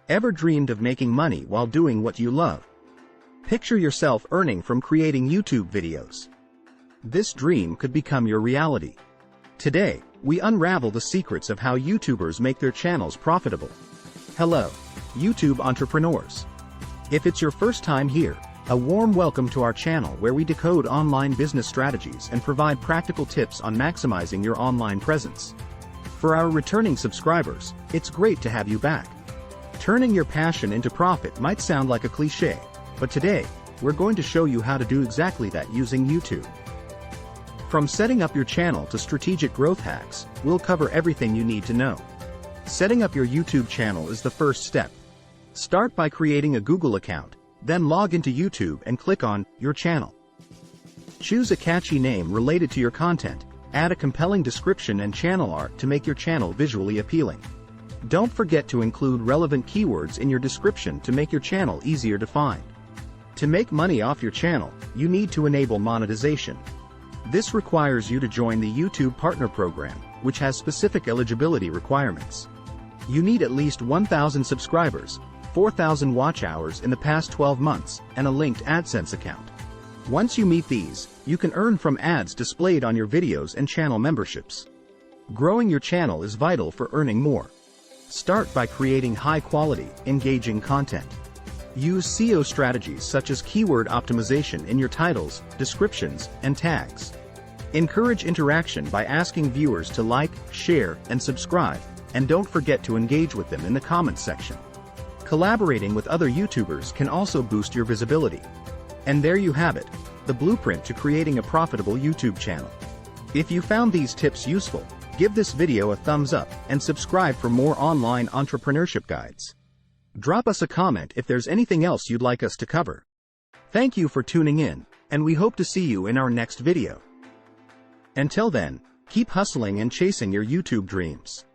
Ever dreamed of making money while doing what you love? Picture yourself earning from creating YouTube videos. This dream could become your reality. Today, we unravel the secrets of how YouTubers make their channels profitable. Hello, YouTube entrepreneurs. If it's your first time here, a warm welcome to our channel where we decode online business strategies and provide practical tips on maximizing your online presence. For our returning subscribers, it's great to have you back. Turning your passion into profit might sound like a cliché, but today, we're going to show you how to do exactly that using YouTube. From setting up your channel to strategic growth hacks, we'll cover everything you need to know. Setting up your YouTube channel is the first step. Start by creating a Google account, then log into YouTube and click on Your Channel. Choose a catchy name related to your content, add a compelling description and channel art to make your channel visually appealing. Don't forget to include relevant keywords in your description to make your channel easier to find. To make money off your channel, you need to enable monetization. This requires you to join the YouTube Partner Program, which has specific eligibility requirements. You need at least 1,000 subscribers, 4,000 watch hours in the past 12 months, and a linked AdSense account. Once you meet these, you can earn from ads displayed on your videos and channel memberships. Growing your channel is vital for earning more. Start by creating high-quality, engaging content. Use SEO strategies such as keyword optimization in your titles, descriptions, and tags. Encourage interaction by asking viewers to like, share, and subscribe, and don't forget to engage with them in the comments section. Collaborating with other YouTubers can also boost your visibility. And there you have it, the blueprint to creating a profitable YouTube channel. If you found these tips useful, give this video a thumbs up and subscribe for more online entrepreneurship guides. Drop us a comment if there's anything else you'd like us to cover. Thank you for tuning in, and we hope to see you in our next video. Until then, keep hustling and chasing your YouTube dreams.